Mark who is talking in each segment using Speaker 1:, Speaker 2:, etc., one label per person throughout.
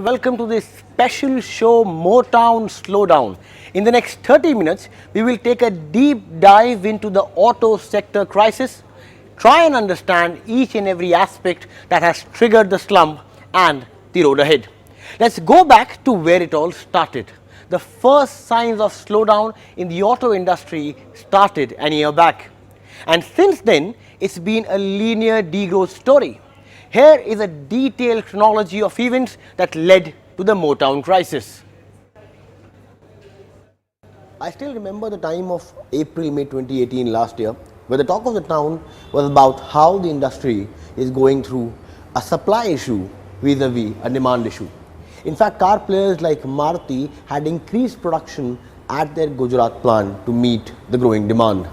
Speaker 1: welcome to this special show Motown Slowdown. In the next 30 minutes, we will take a deep dive into the auto sector crisis, try and understand each and every aspect that has triggered the slump and the road ahead. Let's go back to where it all started. The first signs of slowdown in the auto industry started a year back. And since then, it's been a linear degrowth story. Here is a detailed chronology of events that led to the Motown crisis. I still remember the time of April-May 2018 last year, where the talk of the town was about how the industry is going through a supply issue vis-a-vis a demand issue. In fact, car players like Maruti had increased production at their Gujarat plant to meet the growing demand.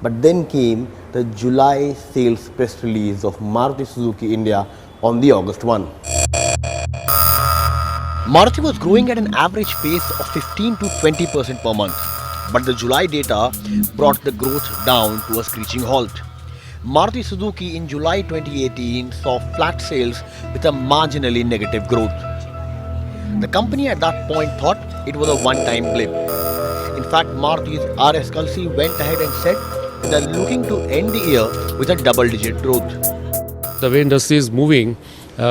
Speaker 1: But then came the July sales press release of Maruti Suzuki India on the August 1. Maruti was growing at an average pace of 15 to 20% per month, but the July data brought the growth down to a screeching halt. Maruti Suzuki in July 2018 saw flat sales with a marginally negative growth. The company at that point thought it was a one-time blip. In fact, Maruti's RS Kalsi went ahead and said they are looking to end the year with a double-digit growth.
Speaker 2: The way industry is moving,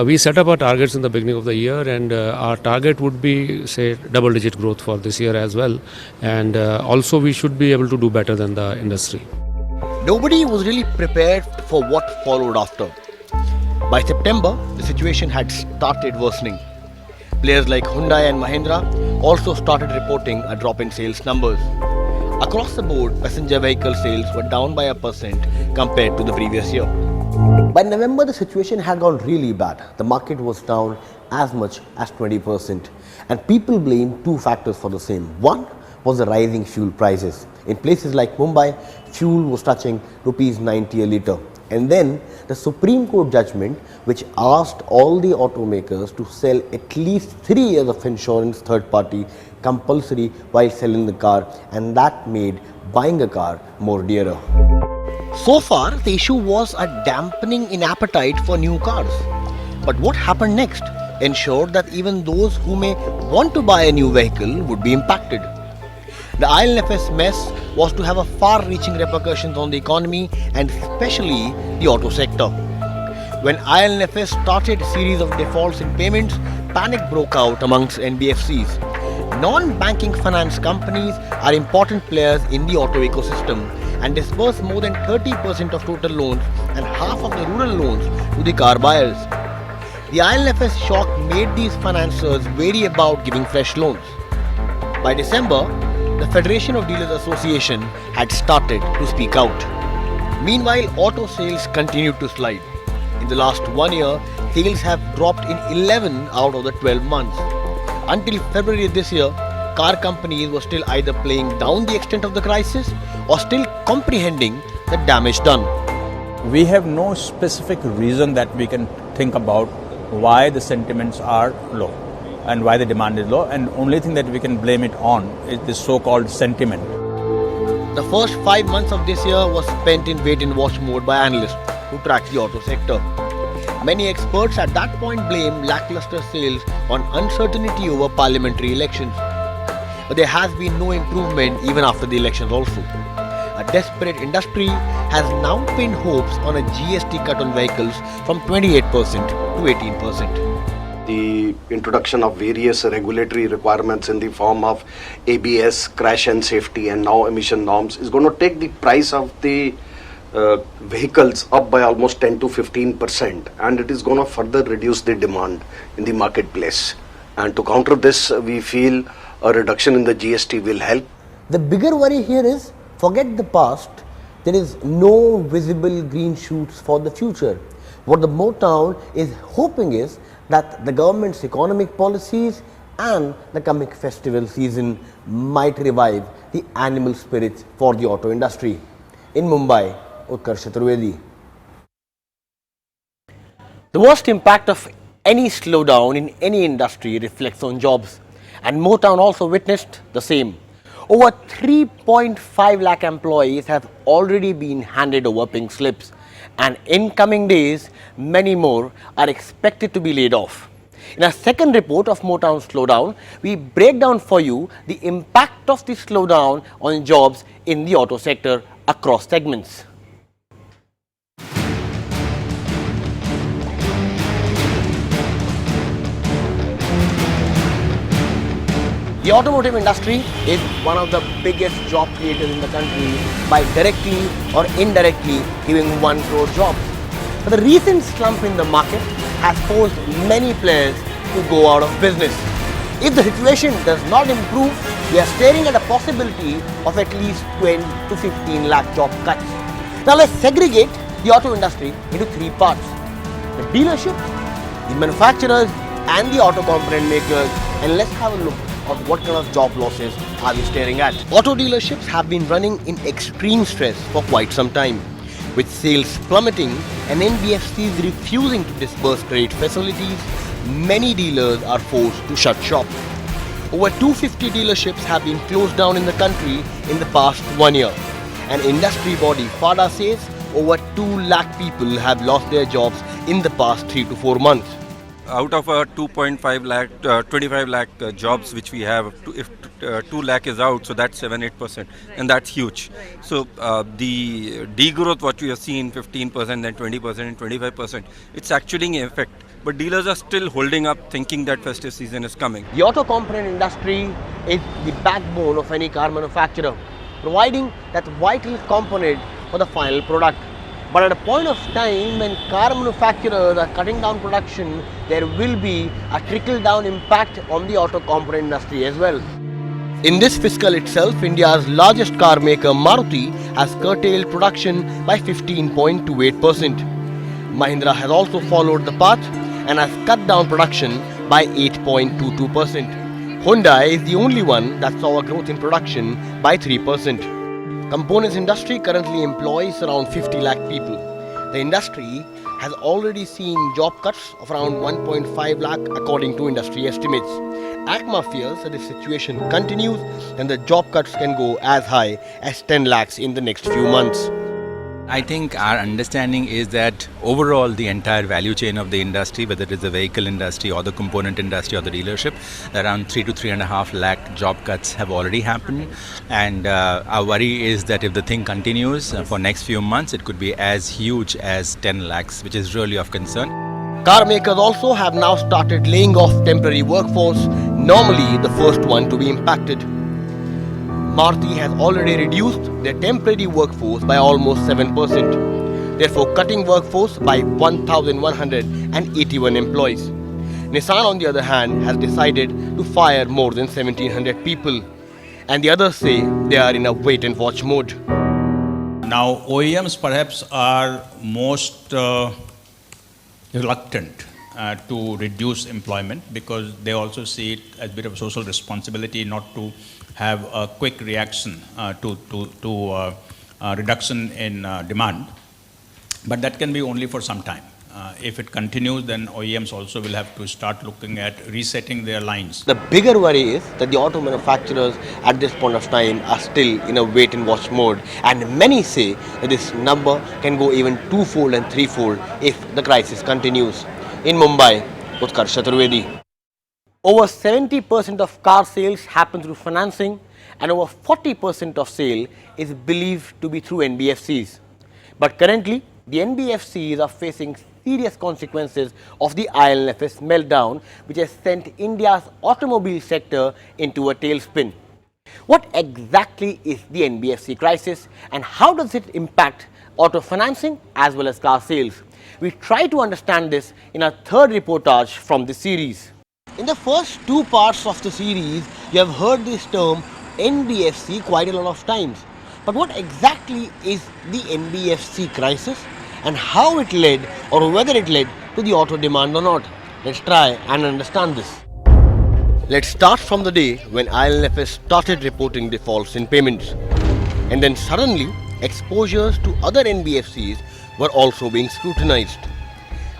Speaker 2: we set up our targets in the beginning of the year, and our target would be, say, double-digit growth for this year as well. And also we should be able to do better than the industry.
Speaker 1: Nobody was really prepared for what followed after. By September, the situation had started worsening. Players like Hyundai and Mahindra also started reporting a drop in sales numbers. Across the board, passenger vehicle sales were down by 1% compared to the previous year. By November, the situation had gone really bad. The market was down as much as 20%. And people blamed two factors for the same. One was the rising fuel prices. In places like Mumbai, fuel was touching rupees 90 a litre. And then the Supreme Court judgment, which asked all the automakers to sell at least 3 years of insurance third party compulsory while selling the car, and that made buying a car more dearer. So far, the issue was a dampening in appetite for new cars. But what happened next ensured that even those who may want to buy a new vehicle would be impacted. The ILFS mess was to have a far-reaching repercussions on the economy and especially the auto sector. When ILFS started a series of defaults in payments, panic broke out amongst NBFCs. Non-banking finance companies are important players in the auto ecosystem and disburse more than 30% of total loans and half of the rural loans to the car buyers. The ILFS shock made these financiers wary about giving fresh loans. By December, the Federation of Dealers Association had started to speak out. Meanwhile, auto sales continued to slide. In the last 1 year, sales have dropped in 11 out of the 12 months. Until February this year, car companies were still either playing down the extent of the crisis or still comprehending the damage done.
Speaker 3: We have no specific reason that we can think about why the sentiments are low and why the demand is low, and only thing that we can blame it on is this so-called sentiment.
Speaker 1: The first 5 months of this year was spent in wait-and-watch mode by analysts who track the auto sector. Many experts at that point blame lackluster sales on uncertainty over parliamentary elections. But there has been no improvement even after the elections also. A desperate industry has now pinned hopes on a GST cut on vehicles from 28% to 18%.
Speaker 4: The introduction of various regulatory requirements in the form of ABS, crash and safety, and now emission norms is going to take the price of the vehicles up by almost 10 to 15%, and it is going to further reduce the demand in the marketplace. And to counter this, we feel a reduction in the GST will help.
Speaker 1: The bigger worry here is, forget the past, there is no visible green shoots for the future. What the Motown is hoping is that the government's economic policies and the coming festival season might revive the animal spirits for the auto industry. In Mumbai, Utkarsh Chaturvedi. The worst impact of any slowdown in any industry reflects on jobs, and Motown also witnessed the same. Over 3.5 lakh employees have already been handed over pink slips, and in coming days, many more are expected to be laid off. In our second report of Motown Slowdown, we break down for you the impact of the slowdown on jobs in the auto sector across segments. The automotive industry is one of the biggest job creators in the country by directly or indirectly giving 1 crore jobs. But the recent slump in the market has forced many players to go out of business. If the situation does not improve, we are staring at a possibility of at least 12 to 15 lakh job cuts. Now let's segregate the auto industry into 3 parts: the dealerships, the manufacturers and the auto component makers, and let's have a look at what kind of job losses are we staring at. Auto dealerships have been running in extreme stress for quite some time. With sales plummeting and NBFCs refusing to disburse credit facilities, many dealers are forced to shut shop. Over 250 dealerships have been closed down in the country in the past 1 year. An industry body, FADA, says over 2 lakh people have lost their jobs in the past 3 to 4 months.
Speaker 5: Out of our 2.5 lakh, 25 lakh jobs which we have, if 2 lakh is out, so that's 7-8%, and that's huge. So the degrowth what we have seen, 15%, then 20% and 25%, it's actually in effect. But dealers are still holding up, thinking that festive season is coming.
Speaker 1: The auto component industry is the backbone of any car manufacturer, providing that vital component for the final product. But at a point of time when car manufacturers are cutting down production, there will be a trickle-down impact on the auto component industry as well. In this fiscal itself, India's largest car maker Maruti has curtailed production by 15.28%. Mahindra has also followed the path and has cut down production by 8.22%. Hyundai is the only one that saw a growth in production by 3%. Components industry currently employs around 50 lakh people. The industry has already seen job cuts of around 1.5 lakh according to industry estimates. ACMA fears that if the situation continues, then the job cuts can go as high as 10 lakhs in the next few months.
Speaker 6: I think our understanding is that overall the entire value chain of the industry, whether it is the vehicle industry or the component industry or the dealership, around 3 to 3.5 lakh job cuts have already happened. And our worry is that if the thing continues for next few months, it could be as huge as 10 lakhs, which is really of concern.
Speaker 1: Car makers also have now started laying off temporary workforce, normally the first one to be impacted. Maruti has already reduced their temporary workforce by almost 7%, therefore cutting workforce by 1,181 employees. Nissan, on the other hand, has decided to fire more than 1,700 people, and the others say they are in a wait-and-watch mode.
Speaker 3: Now, OEMs perhaps are most reluctant to reduce employment because they also see it as a bit of social responsibility not to have a quick reaction to reduction in demand. But that can be only for some time. If it continues, then OEMs also will have to start looking at resetting their lines.
Speaker 1: The bigger worry is that the auto manufacturers at this point of time are still in a wait and watch mode, and many say that this number can go even twofold and threefold if the crisis continues. In Mumbai, Utkarsh Chaturvedi. Over 70% of car sales happen through financing, and over 40% of sale is believed to be through NBFCs. But currently, the NBFCs are facing serious consequences of the IL&FS meltdown, which has sent India's automobile sector into a tailspin. What exactly is the NBFC crisis, and how does it impact auto financing as well as car sales? We try to understand this in our third reportage from this series. In the first 2 parts of the series, you have heard this term NBFC quite a lot of times. But what exactly is the NBFC crisis, and how it led, or whether it led to the auto demand or not? Let's try and understand this. Let's start from the day when IL&FS started reporting defaults in payments. And then suddenly, exposures to other NBFCs were also being scrutinized.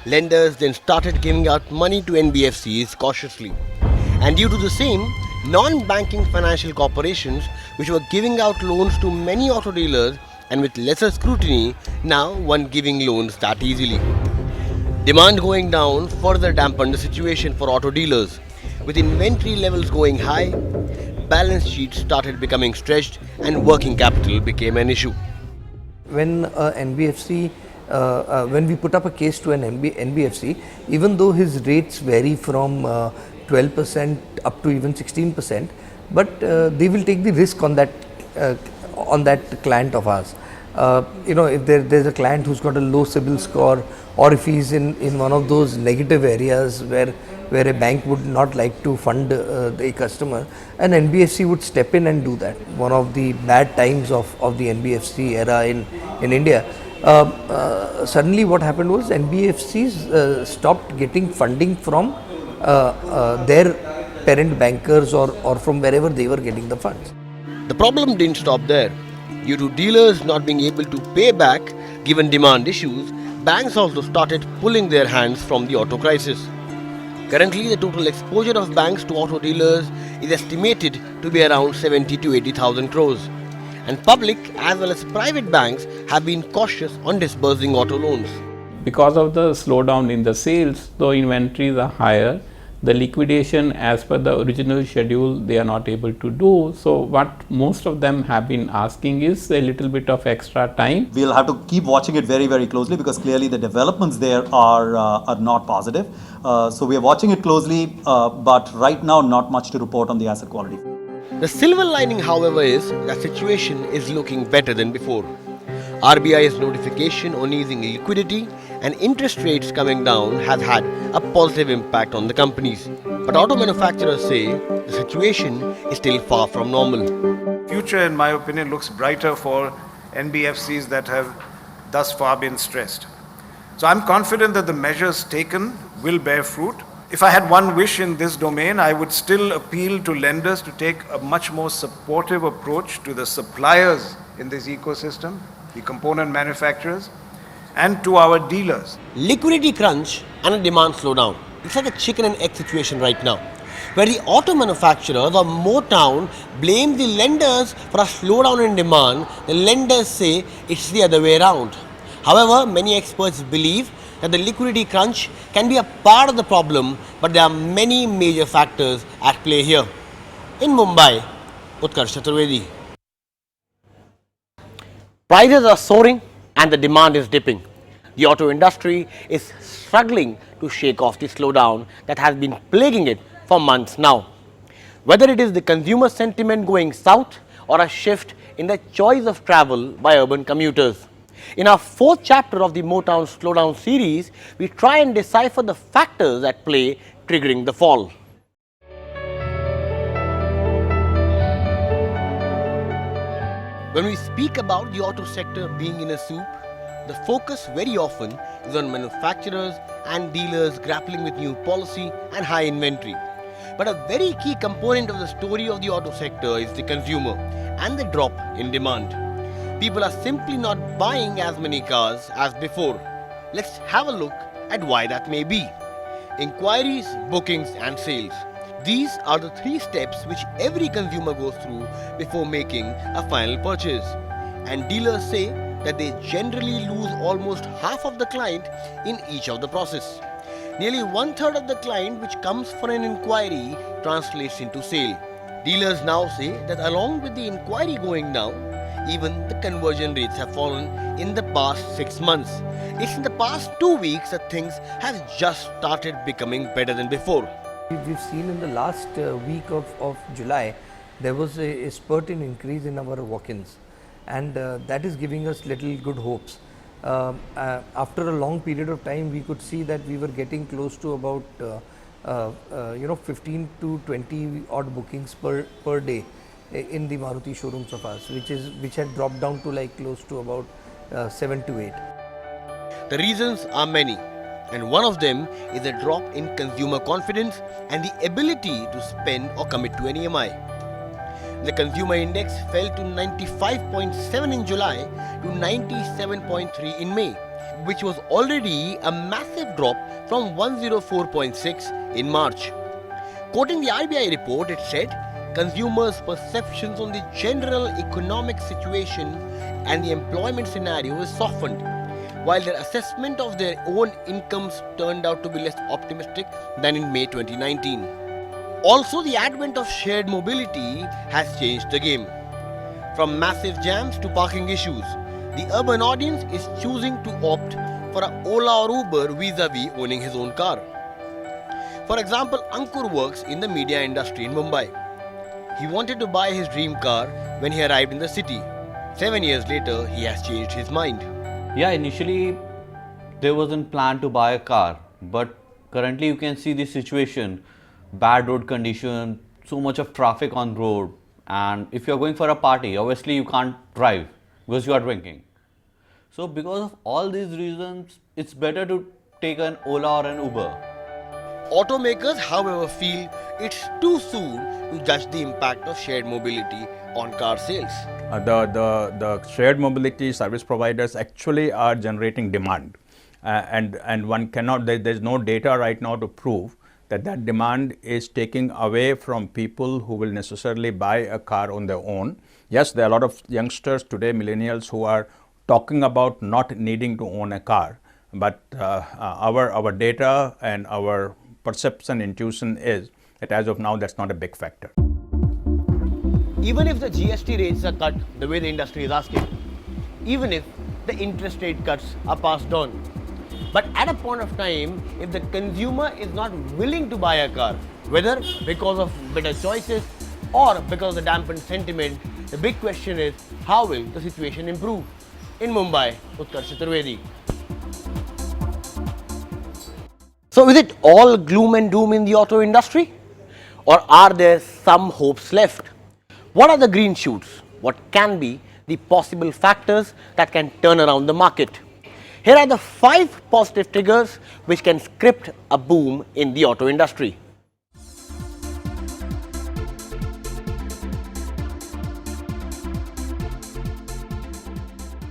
Speaker 1: Lenders then started giving out money to NBFCs cautiously. And due to the same, non-banking financial corporations which were giving out loans to many auto dealers and with lesser scrutiny now weren't giving loans that easily. Demand going down further dampened the situation for auto dealers. With inventory levels going high, balance sheets started becoming stretched and working capital became an issue.
Speaker 7: When NBFC, when we put up a case to an NBFC, even though his rates vary from 12% up to even 16%, but they will take the risk on that client of ours. If there's a client who's got a low CIBIL score, or if he's in one of those negative areas where a bank would not like to fund the customer, an NBFC would step in and do that. One of the bad times of the NBFC era in India, suddenly what happened was NBFCs stopped getting funding from their parent bankers or from wherever they were getting the funds.
Speaker 1: The problem didn't stop there. Due to dealers not being able to pay back given demand issues, banks also started pulling their hands from the auto crisis. Currently, the total exposure of banks to auto dealers is estimated to be around 70 to 80,000 crores. And public as well as private banks have been cautious on disbursing auto loans.
Speaker 8: Because of the slowdown in the sales, though inventories are higher, the liquidation as per the original schedule they are not able to do. So what most of them have been asking is a little bit of extra time.
Speaker 9: We'll have to keep watching it very, very closely because clearly the developments there are not positive. So we are watching it closely, but right now not much to report on the asset quality.
Speaker 1: The silver lining, however, is that situation is looking better than before. RBI's notification on easing liquidity and interest rates coming down has had a positive impact on the companies. But auto manufacturers say the situation is still far from normal.
Speaker 10: Future, in my opinion, looks brighter for NBFCs that have thus far been stressed. So I'm confident that the measures taken will bear fruit. If I had one wish in this domain, I would still appeal to lenders to take a much more supportive approach to the suppliers in this ecosystem, the component manufacturers, and to our dealers.
Speaker 1: Liquidity crunch and a demand slowdown. It's like a chicken and egg situation right now, where the auto manufacturers or Motown blame the lenders for a slowdown in demand. The lenders say it's the other way around. However, many experts believe that the liquidity crunch can be a part of the problem, but there are many major factors at play here. In Mumbai, Utkarsh Chaturvedi. Prices are soaring and the demand is dipping. The auto industry is struggling to shake off the slowdown that has been plaguing it for months now. Whether it is the consumer sentiment going south or a shift in the choice of travel by urban commuters. In our fourth chapter of the Motown Slowdown series, we try and decipher the factors at play triggering the fall. When we speak about the auto sector being in a soup, the focus very often is on manufacturers and dealers grappling with new policy and high inventory. But a very key component of the story of the auto sector is the consumer and the drop in demand. People are simply not buying as many cars as before. Let's have a look at why that may be. Inquiries, bookings and sales. These are the three steps which every consumer goes through before making a final purchase. And dealers say that they generally lose almost half of the client in each of the process. Nearly 1/3 of the client which comes for an inquiry translates into sale. Dealers now say that along with the inquiry going down, even the conversion rates have fallen in the past 6 months. It's in the past 2 weeks that things have just started becoming better than before.
Speaker 7: We've seen in the last week of July, there was a spurt in increase in our walk-ins, and that is giving us little good hopes. After a long period of time, we could see that we were getting close to about 15 to 20 odd bookings per day in the Maruti showrooms of ours, which had dropped down to like close to about 7 to 8.
Speaker 1: The reasons are many, and one of them is a drop in consumer confidence and the ability to spend or commit to an EMI. The consumer index fell to 95.7 in July to 97.3 in May, which was already a massive drop from 104.6 in March. Quoting the RBI report, it said, consumers' perceptions on the general economic situation and the employment scenario is softened. while their assessment of their own incomes turned out to be less optimistic than in May 2019. Also, the advent of shared mobility has changed the game. From massive jams to parking issues, the urban audience is choosing to opt for an Ola or Uber vis-a-vis owning his own car. For example, Ankur works in the media industry in Mumbai. He wanted to buy his dream car when he arrived in the city. 7 years later, he has changed his mind.
Speaker 11: Yeah, initially there wasn't plan to buy a car, but currently you can see the situation, bad road condition, so much of traffic on road, and if you're going for a party, obviously you can't drive because you are drinking. So because of all these reasons, it's better to take an Ola or an Uber.
Speaker 1: Automakers, however, feel it's too soon to judge the impact of shared mobility on car sales.
Speaker 3: The shared mobility service providers actually are generating demand, and one cannot. There's no data right now to prove that demand is taking away from people who will necessarily buy a car on their own. Yes, there are a lot of youngsters today, millennials, who are talking about not needing to own a car, but our data and our perception, intuition is that as of now that's not a big factor.
Speaker 1: Even if the GST rates are cut the way the industry is asking, even if the interest rate cuts are passed on, but at a point of time, if the consumer is not willing to buy a car, whether because of better choices or because of the dampened sentiment, the big question is, how will the situation improve? In Mumbai, Utkarsh Chaturvedi. So is it all gloom and doom in the auto industry? Or are there some hopes left? What are the green shoots? What can be the possible factors that can turn around the market? Here are the 5 positive triggers which can script a boom in the auto industry.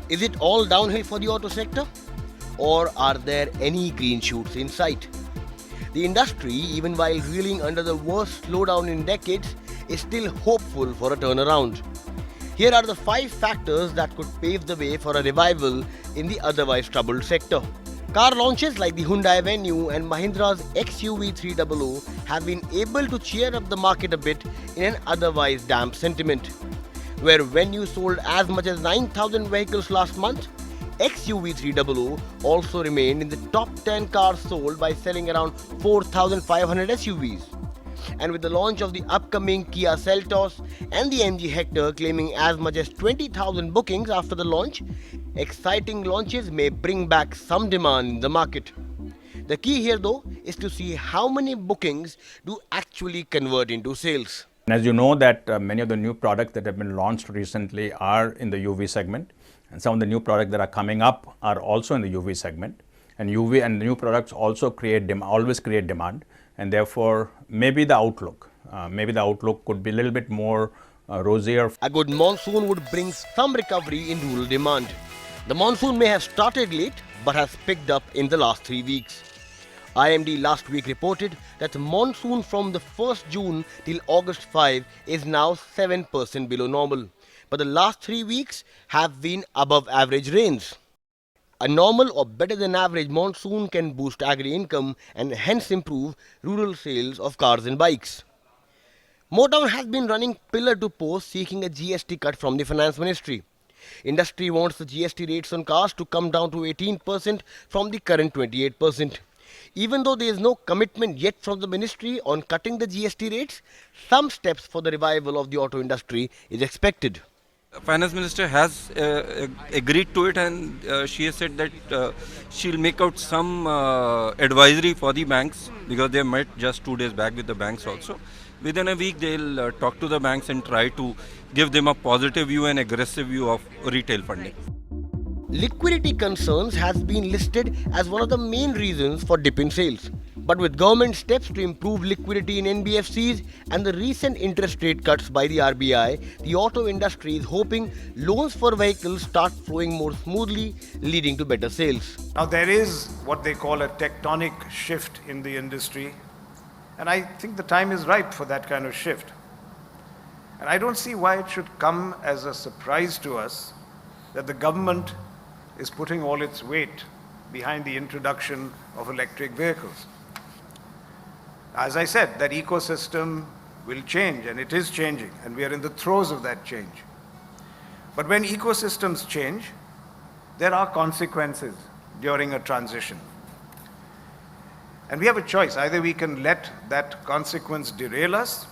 Speaker 1: Is it all downhill for the auto sector? Or are there any green shoots in sight? The industry, even while reeling under the worst slowdown in decades, is still hopeful for a turnaround. Here are the 5 factors that could pave the way for a revival in the otherwise troubled sector. Car launches like the Hyundai Venue and Mahindra's XUV 300 have been able to cheer up the market a bit in an otherwise damp sentiment. Where Venue sold as much as 9,000 vehicles last month, XUV 300 also remained in the top 10 cars sold by selling around 4,500 SUVs. And with the launch of the upcoming Kia Seltos and the MG Hector claiming as much as 20,000 bookings after the launch, exciting launches may bring back some demand in the market. The key here though is to see how many bookings do actually convert into sales.
Speaker 3: And as you know that many of the new products that have been launched recently are in the UV segment, and some of the new products that are coming up are also in the UV segment. And UV and the new products also always create demand, and therefore maybe the outlook could be a little bit more rosier.
Speaker 1: A good monsoon would bring some recovery in rural demand. The monsoon may have started late but has picked up in the last 3 weeks. IMD last week reported that the monsoon from the 1st June till August 5 is now 7% below normal. But the last 3 weeks have been above average rains. A normal or better than average monsoon can boost agri income and hence improve rural sales of cars and bikes. Motown has been running pillar to post seeking a GST cut from the Finance Ministry. Industry wants the GST rates on cars to come down to 18% from the current 28%. Even though there is no commitment yet from the ministry on cutting the GST rates, some steps for the revival of the auto industry is expected.
Speaker 5: Finance Minister has agreed to it, and she has said that she'll make out some advisory for the banks, because they met just 2 days back with the banks also. Within a week they'll talk to the banks and try to give them a positive view and aggressive view of retail funding.
Speaker 1: Liquidity concerns has been listed as one of the main reasons for dip in sales. But with government steps to improve liquidity in NBFCs and the recent interest rate cuts by the RBI, the auto industry is hoping loans for vehicles start flowing more smoothly, leading to better sales.
Speaker 10: Now there is what they call a tectonic shift in the industry, and I think the time is ripe for that kind of shift. And I don't see why it should come as a surprise to us that the government is putting all its weight behind the introduction of electric vehicles. As I said, that ecosystem will change, and it is changing, and we are in the throes of that change. But when ecosystems change, there are consequences during a transition. And we have a choice. Either we can let that consequence derail us,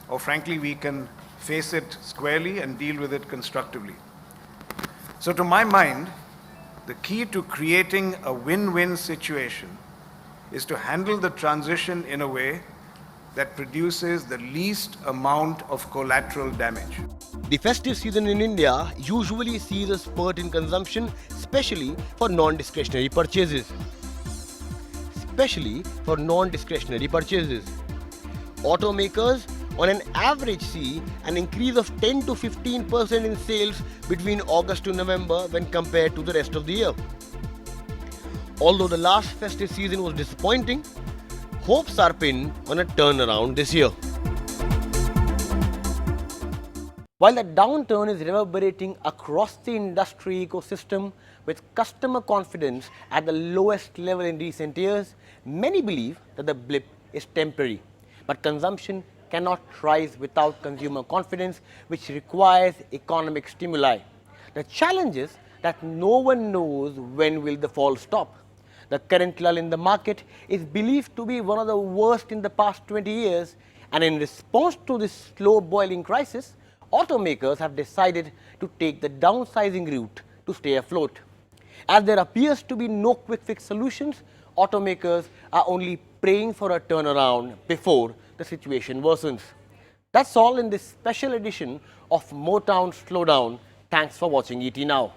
Speaker 10: or frankly, we can face it squarely and deal with it constructively. So to my mind, the key to creating a win-win situation is to handle the transition in a way that produces the least amount of collateral damage.
Speaker 1: The festive season in India usually sees a spurt in consumption, especially for non-discretionary purchases. Automakers on an average see an increase of 10 to 15% in sales between August to November when compared to the rest of the year. Although the last festive season was disappointing, hopes are pinned on a turnaround this year. While the downturn is reverberating across the industry ecosystem with customer confidence at the lowest level in recent years, many believe that the blip is temporary. But consumption cannot rise without consumer confidence, which requires economic stimuli. The challenge is that no one knows when will the fall stop. The current lull in the market is believed to be one of the worst in the past 20 years, and in response to this slow boiling crisis, automakers have decided to take the downsizing route to stay afloat. As there appears to be no quick fix solutions, automakers are only praying for a turnaround before the situation worsens. That's all in this special edition of Motown Slowdown. Thanks for watching ET Now.